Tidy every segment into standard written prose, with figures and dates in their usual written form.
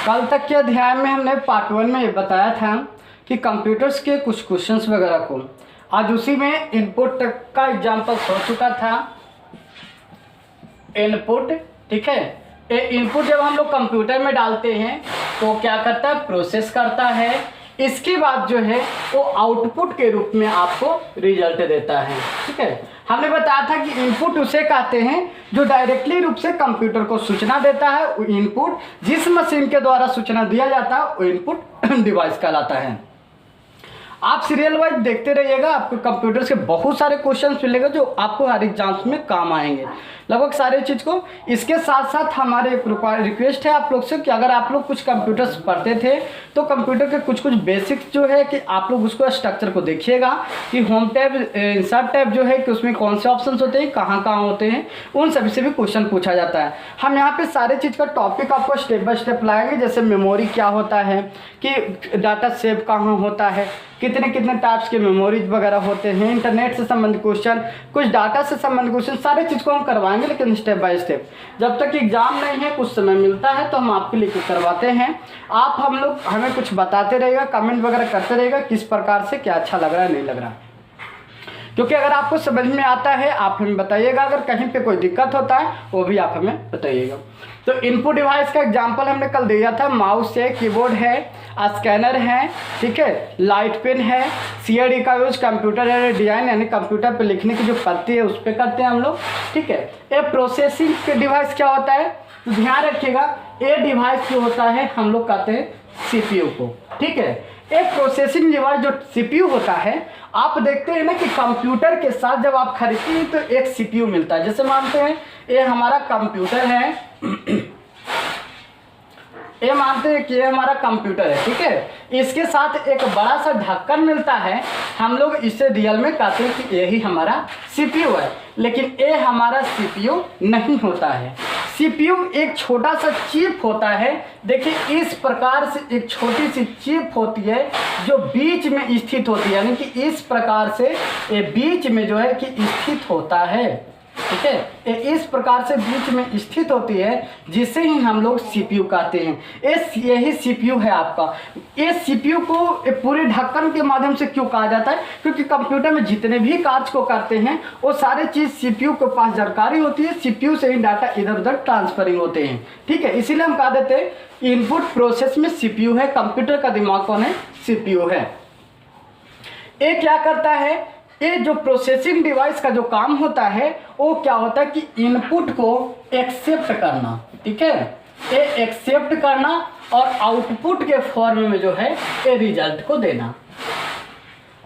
कल तक के अध्याय में हमने पार्ट 1 में ये बताया था कि कंप्यूटर्स के कुछ क्वेश्चंस वगैरह को, आज उसी में इनपुट का एग्जांपल हो चुका था। इनपुट, ठीक है, ये इनपुट जब हम लोग कंप्यूटर में डालते हैं तो क्या करता है, प्रोसेस करता है। इसके बाद जो है वो आउटपुट के रूप में आपको रिजल्ट देता है। ठीक है, हमने बताया था कि इनपुट उसे कहते हैं जो डायरेक्टली रूप से कंप्यूटर को सूचना देता है। वो इनपुट जिस मशीन के द्वारा सूचना दिया जाता है वो इनपुट डिवाइस कहलाता है। आप सीरियल वाइज देखते रहिएगा, आपको कंप्यूटर से बहुत सारे क्वेश्चंस मिलेंगे जो आपको हर एग्जाम्स में काम आएंगे, लगभग सारे चीज़ को। इसके साथ साथ हमारे एक रिक्वेस्ट है आप लोग से कि अगर आप लोग कुछ कंप्यूटर्स पढ़ते थे तो कंप्यूटर के कुछ बेसिक्स जो है कि आप लोग उसको स्ट्रक्चर को देखिएगा कि होम टैब, इंसर्ट टैब जो है कि उसमें कौन से ऑप्शंस होते हैं, कहाँ कहाँ होते हैं, उन सभी से भी क्वेश्चन पूछा जाता है। हम यहाँ पे सारे चीज़ का टॉपिक आपको स्टेप बाय स्टेप लाएंगे, जैसे मेमोरी क्या होता है, कि डाटा सेव कहाँ होता है, कितने कितने टाइप्स के मेमोरीज वगैरह होते हैं, इंटरनेट से संबंधित क्वेश्चन, कुछ डाटा से संबंधित क्वेश्चन, सारे चीज़ को हम करवाएंगे, लेकिन स्टेप बाय स्टेप। जब तक एग्जाम नहीं है, कुछ समय मिलता है तो हम आपके लिए करवाते हैं। आप हम लोग हमें कुछ बताते रहिएगा, कमेंट वगैरह करते रहिएगा किस प्रकार से क्या अच्छा लग रहा है, नहीं लग रहा है। क्योंकि अगर आपको समझ में आता है आप हमें बताइएगा, अगर कहीं पे कोई दिक्कत होता है वो भी आप हमें बताइएगा। तो इनपुट डिवाइस का एग्जांपल हमने कल दिया था, माउस है, कीबोर्ड है, स्कैनर है, ठीक है, लाइट पेन है, सीएडी का यूज कंप्यूटर है डिजाइन यानी कंप्यूटर पे लिखने की जो पत्ती है उस पर करते हैं हम लोग। ठीक है, ये प्रोसेसिंग के डिवाइस क्या होता है, तो ध्यान रखिएगा, ये डिवाइस जो होता है हम लोग कहते हैं सीपीयू को। ठीक है, एक प्रोसेसिंग डिवाइस जो सीपीयू होता है, आप देखते हैं ना कि कंप्यूटर के साथ जब आप खरीदते हैं तो एक सीपीयू मिलता है। जैसे मानते हैं ये हमारा कंप्यूटर है, ये मानते हैं कि ये हमारा कंप्यूटर है, ठीक है, इसके साथ एक बड़ा सा ढक्कन मिलता है, हम लोग इसे रियल में कहते हैं कि यही हमारा सीपीयू है। लेकिन ये हमारा सीपीयू नहीं होता है। सीपीयू एक छोटा सा चिप होता है, देखिए इस प्रकार से एक छोटी सी चिप होती है जो बीच में स्थित होती है, यानी कि इस प्रकार से ये बीच में जो है कि स्थित होता है। ठीक है, ये इस प्रकार से बीच में स्थित होती है, जिसे ही हम लोग सीपीयू कहते हैं। यही सीपीयू है आपका। ये सीपीयू को पूरे ढक्कन के माध्यम से क्यों कहा जाता है, क्योंकि कंप्यूटर में जितने भी कार्य को करते हैं वो सारे चीज़ सीपीयू के पास जानकारी होती है, सीपीयू से ही डाटा इधर उधर ट्रांसफरिंग होते हैं। ठीक है, इसीलिए हम कह देते हैं इनपुट प्रोसेस में सीपीयू है, कंप्यूटर का दिमाग कौन है, सीपीयू है। ये क्या करता है, ये जो प्रोसेसिंग डिवाइस का जो काम होता है वो क्या होता है कि इनपुट को एक्सेप्ट करना, ठीक है, ये एक्सेप्ट करना और आउटपुट के फॉर्म में जो है ये रिजल्ट को देना।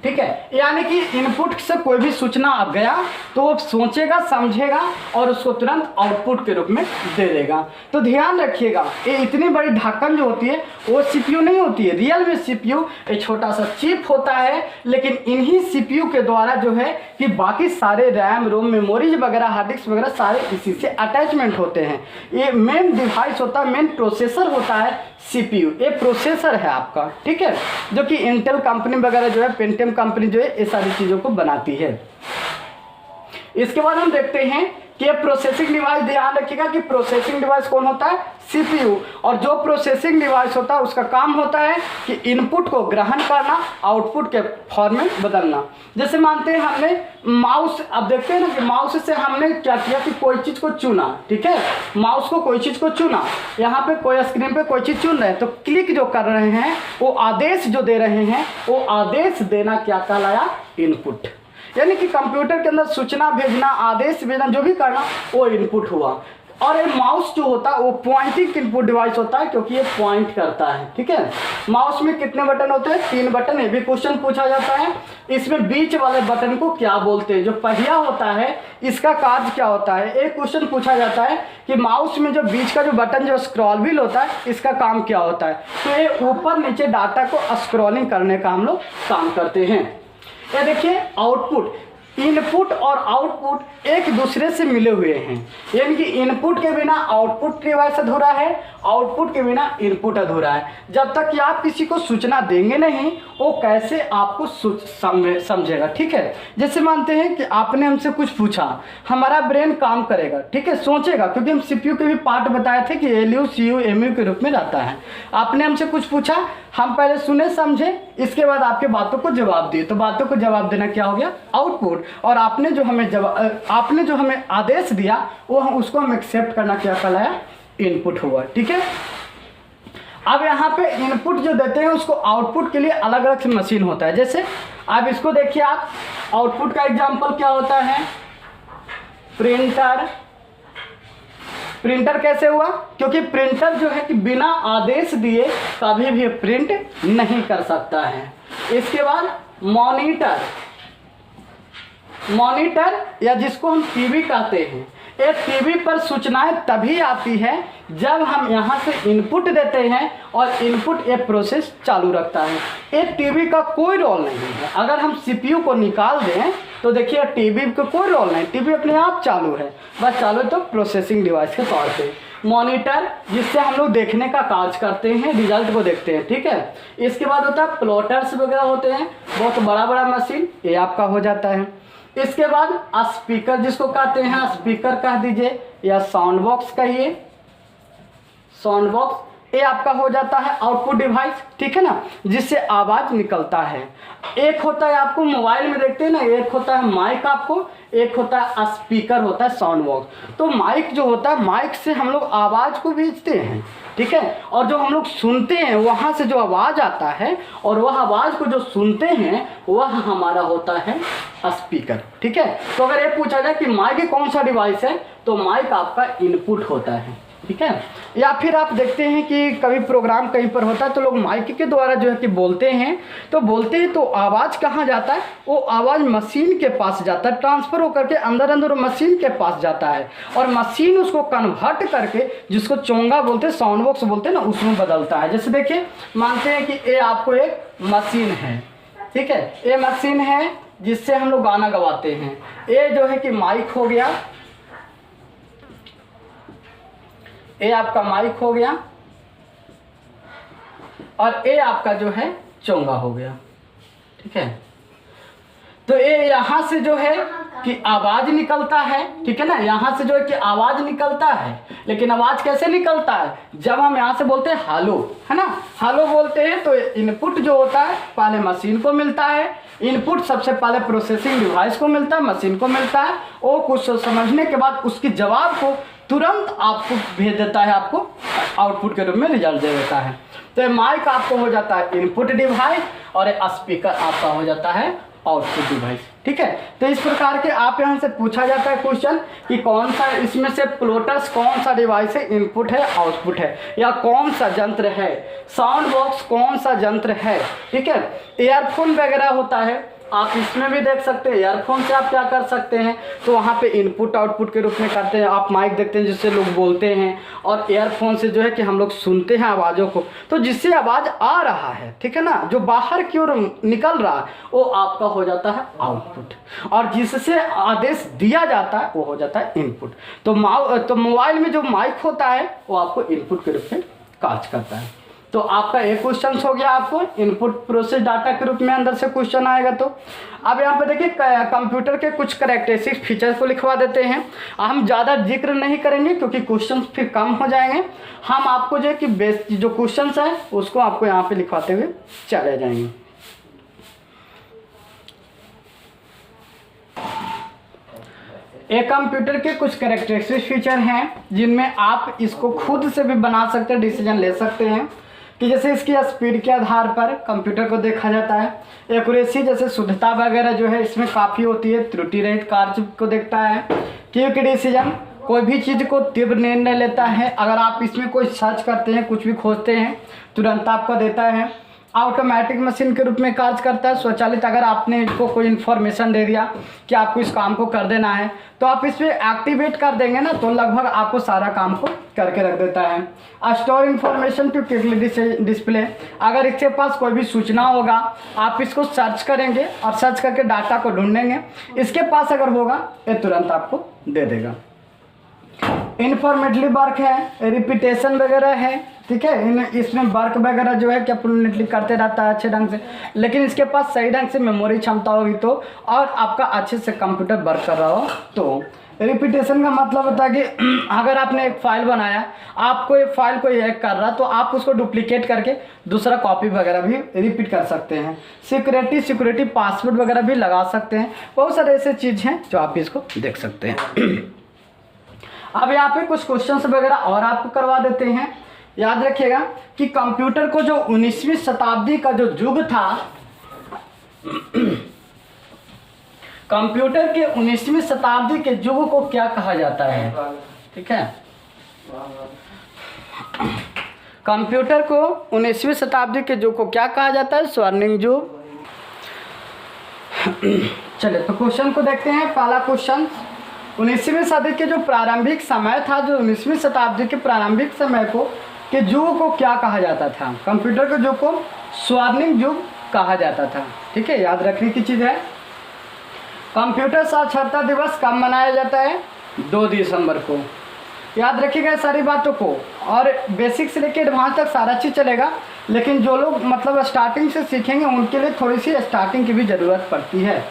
ठीक है, यानी कि इनपुट से कोई भी सूचना आ गया तो वो सोचेगा, समझेगा और उसको तुरंत आउटपुट के रूप में दे देगा। तो ध्यान रखिएगा, ये इतनी बड़ी ढक्कन जो होती है वो सीपीयू नहीं होती है। रियल में सीपीयू एक छोटा सा चिप होता है, लेकिन इन्हीं सीपीयू के द्वारा जो है कि बाकी सारे रैम रोम मेमोरीज वगैरह हार्ड डिस्क वगैरह सारे इसी से अटैचमेंट होते हैं। ये मेन डिवाइस होता है, मेन प्रोसेसर होता है सीपीयू, ये प्रोसेसर है आपका। ठीक है, जो कि इंटेल कंपनी वगैरह जो है, पेंटियम कंपनी जो है ये सारी चीज़ों को बनाती है। इसके बाद हम देखते हैं कि ये प्रोसेसिंग डिवाइस, ध्यान रखिएगा कि प्रोसेसिंग डिवाइस कौन होता है, सीपीयू। और जो प्रोसेसिंग डिवाइस होता है उसका काम होता है कि इनपुट को ग्रहण करना, आउटपुट के फॉर्म में बदलना। जैसे मानते हैं हमने माउस, अब देखते हैं ना कि माउस से हमने क्या किया कि कोई चीज़ को चुना, ठीक है, माउस को कोई चीज़ को चुना, यहाँ पे कोई स्क्रीन पे कोई चीज़ चुन रहे हैं तो क्लिक जो कर रहे हैं वो आदेश जो दे रहे हैं वो आदेश देना क्या कहलाया, इनपुट। यानी कि कंप्यूटर के अंदर सूचना भेजना, आदेश भेजना, जो भी करना वो इनपुट हुआ। और ये माउस जो होता है वो पॉइंटिंग इनपुट डिवाइस होता है, क्योंकि ये पॉइंट करता है। ठीक है, माउस में कितने बटन होते हैं, 3 बटन। ये भी क्वेश्चन पूछा जाता है, इसमें बीच वाले बटन को क्या बोलते हैं, जो पहिया होता है इसका कार्य क्या होता है। एक क्वेश्चन पूछा जाता है कि माउस में जो बीच का जो बटन जो स्क्रॉल व्हील होता है इसका काम क्या होता है, तो ये ऊपर नीचे डाटा को स्क्रॉलिंग करने का हम लोग काम करते हैं। ये देखिए आउटपुट, इनपुट और आउटपुट एक दूसरे से मिले हुए हैं, यानी कि इनपुट के बिना आउटपुट डिवाइस अधूरा है, आउटपुट के बिना इनपुट अधूरा है। जब तक कि आप किसी को सूचना देंगे नहीं वो कैसे आपको समझेगा, ठीक है। जैसे मानते हैं कि आपने हमसे कुछ पूछा, हमारा ब्रेन काम करेगा, ठीक है, सोचेगा, क्योंकि हम सीपीयू के भी पार्ट बताए थे कि एलयू, सीयू, एमयू के रूप में रहता है। आपने हमसे कुछ पूछा, हम पहले सुने समझे, इसके बाद आपके बातों को जवाब दिए, तो बातों को जवाब देना क्या हो गया, आउटपुट। और आपने जो हमें आदेश दिया वो उसको हम एक्सेप्ट करना क्या कहलाया, इनपुट हुआ, ठीक है। अब यहाँ पे इनपुट जो देते हैं उसको आउटपुट के लिए अलग अलग मशीन होता है। जैसे अब इसको देखिए आप, आउटपुट का एग्जांपल क्या होता है, प्रिंटर। प्रिंटर कैसे हुआ, क्योंकि प्रिंटर जो है कि बिना आदेश दिए कभी भी प्रिंट नहीं कर सकता है। इसके बाद मॉनिटर, मॉनिटर या जिसको हम टीवी कहते हैं, एक टीवी पर सूचनाएं तभी आती है जब हम यहाँ से इनपुट देते हैं और इनपुट एक प्रोसेस चालू रखता है। एक टीवी का कोई रोल नहीं है, अगर हम सीपीयू को निकाल दें तो देखिए टीवी का कोई रोल नहीं, टीवी अपने आप चालू है, बस चालू तो प्रोसेसिंग डिवाइस के तौर पे। मॉनिटर जिससे हम लोग देखने का कार्य करते हैं, रिजल्ट को देखते हैं, ठीक है। इसके बाद होता है प्लॉटर्स वगैरह होते हैं, बहुत बड़ा बड़ा मशीन, ये आपका हो जाता है। इसके बाद स्पीकर जिसको कहते हैं, स्पीकर कह दीजिए या साउंड बॉक्स कहिए, साउंड बॉक्स, ये आपका हो जाता है आउटपुट डिवाइस, ठीक है ना, जिससे आवाज़ निकलता है। एक होता है आपको मोबाइल में देखते हैं ना, एक होता है माइक आपको, एक होता है स्पीकर, होता है साउंड बॉक्स। तो माइक जो होता है, माइक से हम लोग आवाज़ को भेजते हैं, ठीक है, और जो हम लोग सुनते हैं वहाँ से जो आवाज़ आता है और वह आवाज़ को जो सुनते हैं वह हमारा होता है स्पीकर, ठीक है। तो अगर ये पूछा जाए कि माइक कौन सा डिवाइस है, तो माइक आपका इनपुट होता है, ठीक है। या फिर आप देखते हैं कि कभी प्रोग्राम कहीं पर होता है तो लोग माइक के द्वारा जो है कि बोलते हैं, तो आवाज़ कहाँ जाता है, वो आवाज़ मशीन के पास जाता है, ट्रांसफ़र होकर के अंदर मशीन के पास जाता है और मशीन उसको कन्वर्ट करके, जिसको चोंगा बोलते हैं, साउंड बॉक्स बोलते हैं ना, उसमें बदलता है। जैसे देखिए मानते हैं कि ये आपको एक मशीन है, ठीक है, ये मशीन है जिससे हम लोग गाना गवाते हैं। ये जो है कि माइक हो गया, ये आपका माइक हो गया और ये आपका जो है चोंगा हो गया, ठीक है। तो ये यहाँ से जो है कि आवाज़ निकलता है, ठीक है ना, यहाँ से जो है कि आवाज़ निकलता है। लेकिन आवाज़ कैसे निकलता है, जब हम यहाँ से बोलते हैं हालो, है ना, हालो बोलते हैं तो इनपुट जो होता है पहले मशीन को मिलता है, इनपुट सबसे पहले प्रोसेसिंग डिवाइस को मिलता है, मशीन को मिलता है, वो कुछ समझने के बाद उसके जवाब को तुरंत आपको भेज देता है, आपको आउटपुट के रूप में रिजल्ट दे देता है। तो माइक आपको हो जाता है इनपुट डिवाइस और स्पीकर आपका हो जाता है आउटपुट डिवाइस, ठीक है। तो इस प्रकार के आप यहाँ से पूछा जाता है क्वेश्चन कि कौन सा इसमें से प्लॉटर्स कौन सा डिवाइस है, इनपुट है, आउटपुट है, या कौन सा यंत्र है, साउंड बॉक्स कौन सा यंत्र है, ठीक है। ईयरफोन वगैरह होता है, आप इसमें भी देख सकते हैं, ईयरफोन से आप क्या कर सकते हैं, तो वहाँ पे इनपुट आउटपुट के रूप में करते हैं। आप माइक देखते हैं जिससे लोग बोलते हैं, और ईयरफोन से जो है कि हम लोग सुनते हैं आवाज़ों को, तो जिससे आवाज़ आ रहा है, ठीक है ना, जो बाहर की ओर निकल रहा है वो आपका हो जाता है आउटपुट, और जिससे आदेश दिया जाता है वो हो जाता है इनपुट। तो मोबाइल में जो माइक होता है वो आपको इनपुट के रूप में कार्य करता है। तो आपका एक क्वेश्चन हो गया, आपको इनपुट प्रोसेस डाटा के रूप में अंदर से क्वेश्चन आएगा। तो अब यहाँ पे देखिए कंप्यूटर के कुछ कैरेक्टरिस्टिक फीचर्स को लिखवा देते हैं। हम ज़्यादा जिक्र नहीं करेंगे क्योंकि क्वेश्चन फिर कम हो जाएंगे। हम आपको जो है कि बेस जो क्वेश्चन है उसको आपको यहाँ पे लिखवाते हुए चले जाएंगे। एक कंप्यूटर के कुछ कैरेक्टरिस्टिक फीचर हैं जिनमें आप इसको खुद से भी बना सकते हैं, डिसीजन ले सकते हैं कि जैसे इसकी स्पीड के आधार पर कंप्यूटर को देखा जाता है। एक्यूरेसी जैसे शुद्धता वगैरह जो है इसमें काफ़ी होती है, त्रुटि रहित कार्य को देखता है। क्विक डिसीजन, कोई भी चीज़ को तीव्र निर्णय लेता है, अगर आप इसमें कोई सर्च करते हैं, कुछ भी खोजते हैं तुरंत आपको देता है। ऑटोमेटिक मशीन के रूप में कार्य करता है, स्वचालित। अगर आपने इसको कोई इन्फॉर्मेशन दे दिया कि आपको इस काम को कर देना है तो आप इस पर एक्टिवेट कर देंगे ना, तो लगभग आपको सारा काम को करके रख देता है। Store information to quickly display, अगर इसके पास कोई भी सूचना होगा आप इसको सर्च करेंगे और सर्च करके डाटा को ढूंढेंगे, इसके पास अगर होगा ये तुरंत आपको दे देगा। इन्फॉर्मेटली वर्क है, रिपीटेशन वगैरह है, ठीक है। इसमें वर्क वगैरह जो है क्या पूर्णतली करते रहता है अच्छे ढंग से, लेकिन इसके पास सही ढंग से मेमोरी क्षमता होगी तो, और आपका अच्छे से कंप्यूटर वर्क कर रहा हो तो। रिपीटेशन का मतलब होता है कि अगर आपने एक फाइल बनाया, आपको एक फाइल को हैक कर रहा तो आप उसको डुप्लीकेट करके दूसरा कॉपी वगैरह भी रिपीट कर सकते हैं। सिक्योरिटी पासवर्ड वगैरह भी लगा सकते हैं। बहुत सारे ऐसे चीज़ हैं जो आप इसको देख सकते हैं। अब यहाँ पे कुछ क्वेश्चंस वगैरह और आपको करवा देते हैं। याद रखिएगा कि कंप्यूटर को जो 19वीं शताब्दी का जो युग था, कंप्यूटर के 19वीं शताब्दी के युग को क्या कहा जाता है, ठीक है। कंप्यूटर को 19वीं शताब्दी के युग को क्या कहा जाता है, स्वर्णिम युग। चलिए तो क्वेश्चन को देखते हैं। पहला क्वेश्चन, 19वीं सदी के जो प्रारंभिक समय था, जो 19वीं शताब्दी के प्रारंभिक समय को के युग को क्या कहा जाता था, कंप्यूटर के युग को स्वर्णिम युग कहा जाता था, ठीक है। याद रखने की चीज़ है। कंप्यूटर साक्षरता दिवस कब मनाया जाता है, 2 दिसंबर को। याद रखिएगा सारी बातों को, और बेसिक से लेकर एडवांस तक सारा चीज़ चलेगा, लेकिन जो लोग मतलब स्टार्टिंग से सीखेंगे उनके लिए थोड़ी सी स्टार्टिंग की भी ज़रूरत पड़ती है।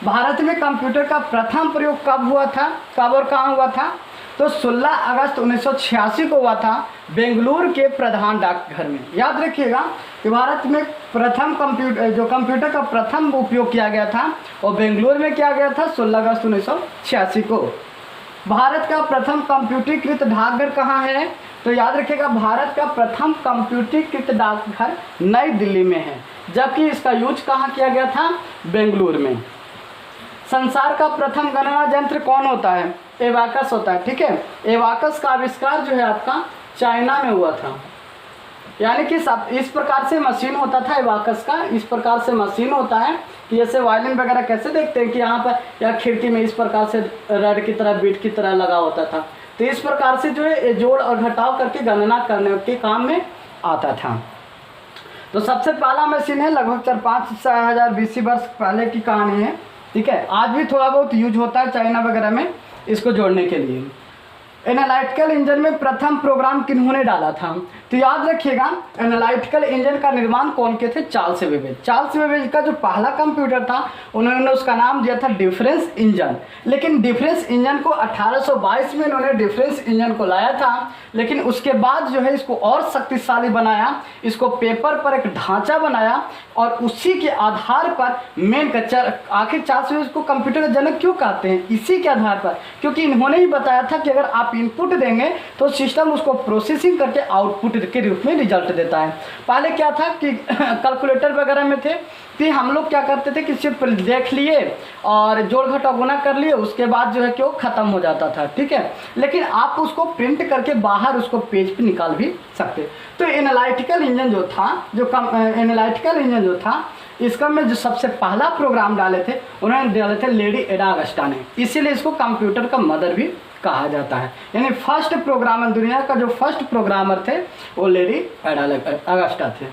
भारत में कंप्यूटर का प्रथम प्रयोग कब हुआ था, कब और कहाँ हुआ था, तो 16 अगस्त 1986 को हुआ था बेंगलुरु के प्रधान डाकघर में। याद रखिएगा कि भारत में प्रथम कंप्यूटर का प्रथम उपयोग किया गया था और बेंगलुरु में किया गया था 16 अगस्त 1986 को। भारत का प्रथम कंप्यूटरीकृत डाकघर कहाँ है, तो याद रखिएगा भारत का प्रथम कंप्यूटरीकृत डाकघर नई दिल्ली में है, जबकि इसका यूज कहाँ किया गया था, बेंगलुरु में। संसार का प्रथम गणना यंत्र कौन होता है, एबाकस होता है, ठीक है। एबाकस का आविष्कार जो है आपका चाइना में हुआ था। यानी कि सब इस प्रकार से मशीन होता था एबाकस का, इस प्रकार से मशीन होता है कि जैसे वायलिन वगैरह कैसे देखते हैं कि यहाँ पर या खिड़की में इस प्रकार से रड की तरह बीट की तरह लगा होता था, तो इस प्रकार से जो है जोड़ और घटाव करके गणना करने के काम में आता था। तो सबसे पहला मशीन है, लगभग 4-5 हज़ार BC वर्ष पहले की कहानी है, ठीक है। आज भी थोड़ा बहुत यूज होता है चाइना वगैरह में इसको जोड़ने के लिए। एनालिटिकल इंजन में प्रथम प्रोग्राम किन्होंने डाला था, तो याद रखिएगा एनालिटिकल इंजन का निर्माण कौन किए थे, चार्ल्स बेबेज। चार्ल्स बेबेज का जो पहला कंप्यूटर था उन्होंने उसका नाम दिया था डिफरेंस इंजन। लेकिन डिफरेंस इंजन को 1822 में उन्होंने डिफरेंस इंजन को लाया था, लेकिन उसके बाद जो है इसको और शक्तिशाली बनाया, इसको पेपर पर एक ढांचा बनाया और उसी के आधार पर मेन आखिर चार्ल्स बेबेज को कंप्यूटर का जनक क्यों कहते हैं, इसी के आधार पर, क्योंकि इन्होंने ही बताया था कि अगर आप इनपुट देंगे तो सिस्टम उसको प्रोसेसिंग करके आउटपुट के रूप में रिजल्ट देता है। पहले क्या था कि कैलकुलेटर वगैरह में थे कि हम लोग क्या करते थे कि सिर्फ देख लिए और जोड़ घटाव गुना कर लिए, उसके बाद जो है कि वो खत्म हो जाता था, ठीक है। लेकिन आप उसको प्रिंट करके बाहर उसको पेज पे निकाल भी सकते। तो एनालिटिकल इंजन जो था इसका में जो सबसे पहला प्रोग्राम डाले थे उन्होंने डाले थे लेडी एडा अगस्टा ने, इसीलिए इसको कंप्यूटर का मदर भी कहा जाता है। यानी फर्स्ट प्रोग्रामर, दुनिया का जो फर्स्ट प्रोग्रामर थे वो लेडी एडा अगस्टा थे।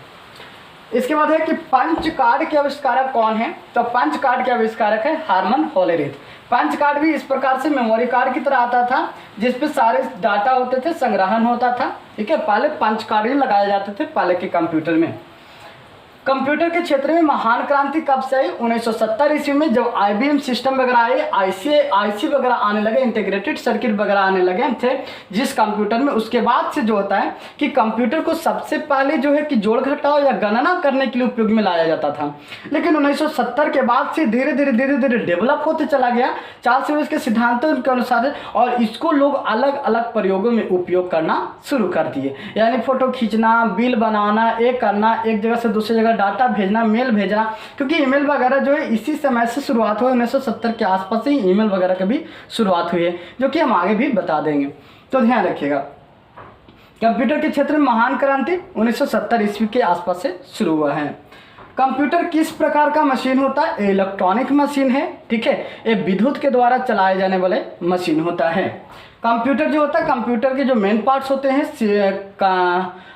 इसके बाद है कि पंच कार्ड के आविष्कारक कौन है, तो पंच कार्ड के आविष्कारक है हार्मन होलेरिथ। पंच कार्ड भी इस प्रकार से मेमोरी कार्ड की तरह आता था जिसपे सारे डाटा होते थे, संग्रहण होता था, ठीक है। पहले पंच कार्ड ही लगाए जाते थे पहले के कंप्यूटर में। कंप्यूटर के क्षेत्र में महान क्रांति कब से आई, 1970 ईस्वी में जब IBM सिस्टम वगैरह आए, आईसी वगैरह आने लगे, इंटीग्रेटेड सर्किट वगैरह आने लगे थे जिस कंप्यूटर में। उसके बाद से जो होता है कि कंप्यूटर को सबसे पहले जो है कि जोड़ घटाव या गणना करने के लिए उपयोग में लाया जाता था, लेकिन 1970 के बाद से धीरे धीरे डेवलप होते चला गया चार्ल्स बेबेज के सिद्धांतों के अनुसार, और इसको लोग अलग अलग प्रयोगों में उपयोग करना शुरू कर दिए। यानी फोटो खींचना, बिल बनाना, एक करना, एक जगह से दूसरी जगह डाटा भेजना, मेल भेजना, क्योंकि ईमेल वगैरह जो है इसी समय से शुरुआत हुई, 1970 के आसपास से ही ईमेल वगैरह की भी शुरुआत हुई है, जो कि हम आगे भी बता देंगे, तो ध्यान रखिएगा। कंप्यूटर के क्षेत्र में महान क्रांति 1970 ईस्वी के आसपास से शुरू हुआ है। कंप्यूटर किस प्रकार का मशीन होता है? इलेक्ट्रॉनिक मशीन है, ठीक है। ये विद्युत के द्वारा चलाए जाने वाले मशीन होता है। कंप्यूटर जो होता है, कंप्यूटर के जो मेन पार्ट्स होते हैं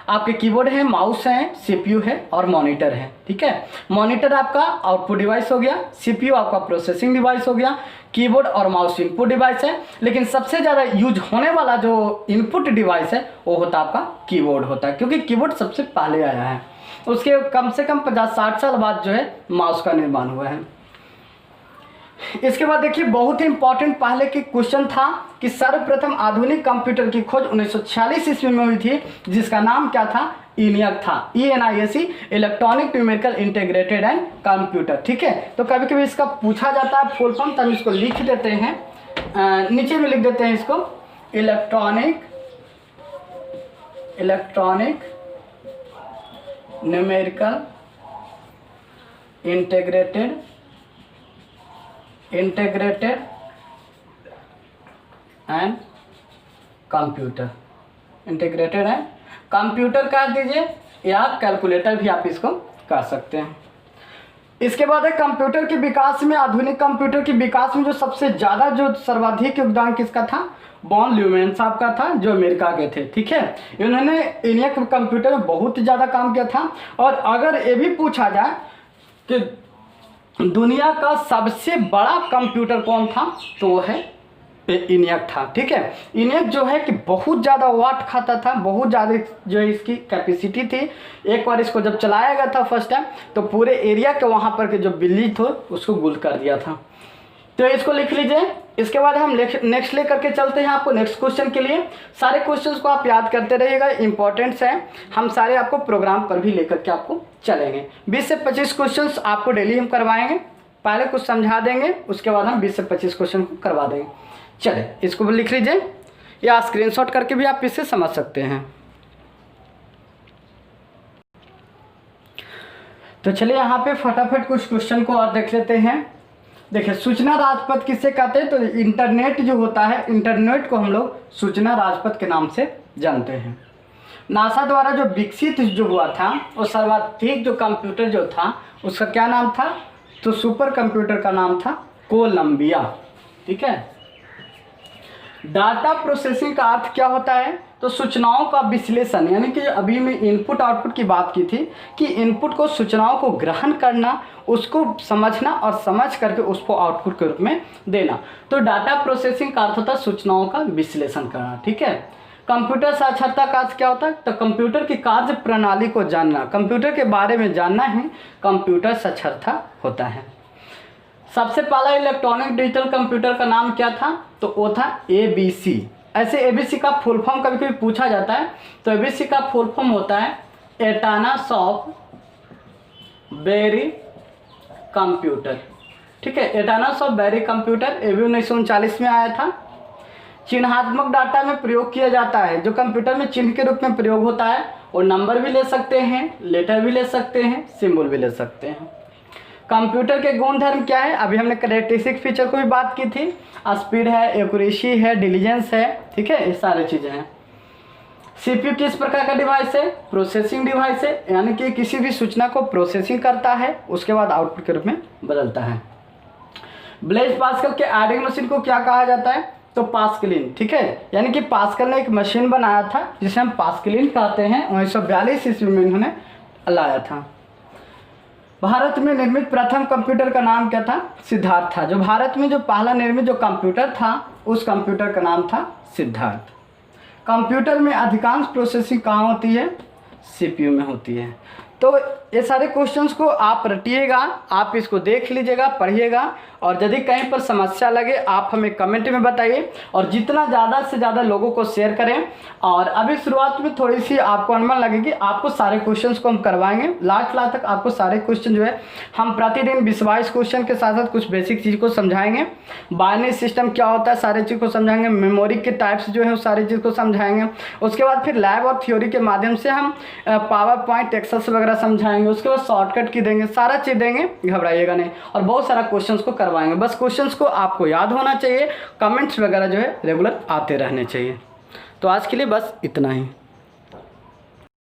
आपके कीबोर्ड है, माउस है, सीपीयू है और मॉनिटर है, ठीक है। मॉनिटर आपका आउटपुट डिवाइस हो गया, सीपीयू आपका प्रोसेसिंग डिवाइस हो गया, कीबोर्ड और माउस इनपुट डिवाइस है। लेकिन सबसे ज़्यादा यूज होने वाला जो इनपुट डिवाइस है वो होता है आपका कीबोर्ड होता है, क्योंकि कीबोर्ड सबसे पहले आया है। उसके कम से कम 50-60 साल बाद जो है माउस का निर्माण हुआ है। इसके बाद देखिए बहुत ही इंपॉर्टेंट पहले की क्वेश्चन था कि सर्वप्रथम आधुनिक कंप्यूटर की खोज 1946 ईस्वी में हुई थी, जिसका नाम क्या था? ENIAC था, ENIAC, electronic numerical integrated and computer, ठीक है। तो कभी कभी इसका पूछा जाता है फुल फॉर्म, तब इसको लिख देते हैं, नीचे में लिख देते हैं इसको, electronic numerical integrated and computer, integrated and computer कह दीजिए, या कैलकुलेटर भी आप इसको कह सकते हैं। इसके बाद है कंप्यूटर के विकास में, आधुनिक कंप्यूटर के विकास में जो सबसे ज़्यादा जो सर्वाधिक योगदान किसका था? वॉन न्यूमैन साहब का था, जो अमेरिका के थे, ठीक है। इन्होंने ENIAC कंप्यूटर में बहुत ज़्यादा काम किया था। और अगर ये भी पूछा जाए कि दुनिया का सबसे बड़ा कंप्यूटर कौन था, तो वो है ENIAC था, ठीक है। ENIAC जो है कि बहुत ज़्यादा वाट खाता था, बहुत ज़्यादा जो इसकी कैपेसिटी थी। एक बार इसको जब चलाया गया था फर्स्ट टाइम, तो पूरे एरिया के वहाँ पर के जो बिल्ली थे उसको गुल कर दिया था। तो इसको लिख लीजिए। इसके बाद हम नेक्स्ट लेकर के चलते हैं आपको नेक्स्ट क्वेश्चन के लिए। सारे क्वेश्चंस को आप याद करते रहिएगा, इंपॉर्टेंट्स हैं, हम सारे आपको प्रोग्राम पर भी लेकर के आपको चलेंगे। 20 से 25 क्वेश्चंस आपको डेली हम करवाएंगे। पहले कुछ समझा देंगे, उसके बाद हम 20 से 25 क्वेश्चन को करवा देंगे। चले इसको भी लिख लीजिए, या स्क्रीनशॉट करके भी आप इससे समझ सकते हैं। तो चलिए यहाँ पे फटाफट कुछ क्वेश्चन को और देख लेते हैं। देखिए, सूचना राजपथ किससे कहते हैं? तो इंटरनेट जो होता है, इंटरनेट को हम लोग सूचना राजपथ के नाम से जानते हैं। नासा द्वारा जो विकसित जो हुआ था, वो सर्वाधिक जो कंप्यूटर जो था उसका क्या नाम था? तो सुपर कंप्यूटर का नाम था कोलंबिया, ठीक है। डाटा प्रोसेसिंग का अर्थ क्या होता है? तो सूचनाओं का विश्लेषण, यानी कि अभी मैं इनपुट आउटपुट की बात की थी कि इनपुट को, सूचनाओं को ग्रहण करना, उसको समझना और समझ करके उसको आउटपुट के रूप में देना। तो डाटा प्रोसेसिंग का अर्थ होता है सूचनाओं का विश्लेषण करना, ठीक है। कंप्यूटर साक्षरता का अर्थ क्या होता है? तो कंप्यूटर की कार्य प्रणाली को जानना, कंप्यूटर के बारे में जानना ही कंप्यूटर साक्षरता होता है। सबसे पहला इलेक्ट्रॉनिक डिजिटल कंप्यूटर का नाम क्या था? तो वो था ABC। ऐसे ABC का फुल फॉर्म कभी कभी पूछा जाता है, तो ABC का फुल फॉर्म होता है एटाना सॉफ्ट बेरी कंप्यूटर, ठीक है। एटाना सॉफ्ट बेरी कंप्यूटर, ये भी 1939 में आया था। चिन्हात्मक डाटा में प्रयोग किया जाता है, जो कंप्यूटर में चिन्ह के रूप में प्रयोग होता है, और नंबर भी ले सकते हैं, लेटर भी ले सकते हैं, सिंबल भी ले सकते हैं। कंप्यूटर के गुण धर्म क्या है? अभी हमने कैरेक्टरिस्टिक फीचर को भी बात की थी, स्पीड है, एक्यूरेसी है, डिलीजेंस है, ठीक है, ये सारी चीज़ें हैं। CPU किस प्रकार का डिवाइस है? प्रोसेसिंग डिवाइस है, यानी कि किसी भी सूचना को प्रोसेसिंग करता है, उसके बाद आउटपुट के रूप में बदलता है। ब्लेज पास्कल के एडिंग मशीन को क्या कहा जाता है? तो पास्कलिन, ठीक है, यानी कि पास्कल ने एक मशीन बनाया था जिसे हम पास्कलिन कहते हैं, 1942 ईस्वी में इन्होंने लाया था। भारत में निर्मित प्रथम कंप्यूटर का नाम क्या था? सिद्धार्थ था। जो भारत में जो पहला निर्मित जो कंप्यूटर था, उस कंप्यूटर का नाम था सिद्धार्थ। कंप्यूटर में अधिकांश प्रोसेसिंग कहाँ होती है? CPU में होती है। तो ये सारे क्वेश्चंस को आप रटिएगा, आप इसको देख लीजिएगा, पढ़िएगा, और यदि कहीं पर समस्या लगे आप हमें कमेंट में बताइए, और जितना ज़्यादा से ज़्यादा लोगों को शेयर करें। और अभी शुरुआत में थोड़ी सी आपको अनुमान लगेगी, आपको सारे क्वेश्चंस को हम करवाएंगे, लास्ट तक आपको सारे क्वेश्चन जो है हम प्रतिदिन 20-22 क्वेश्चन के साथ साथ कुछ बेसिक चीज़ को समझाएंगे। बाइनरी सिस्टम क्या होता है, सारे चीज़ को समझाएंगे। मेमोरी के टाइप्स जो है उस सारी चीज़ को समझाएंगे। उसके बाद फिर लैब और थ्योरी के माध्यम से हम पावर पॉइंट, एक्सेल वगैरह समझाएंगे। उसके बाद शॉर्टकट की देंगे, सारा चीज़ देंगे, घबराइएगा नहीं, और बहुत सारा क्वेश्चंस को करवाएंगे। बस क्वेश्चंस को आपको याद होना चाहिए, कमेंट्स वगैरह जो है रेगुलर आते रहने चाहिए। तो आज के लिए बस इतना ही।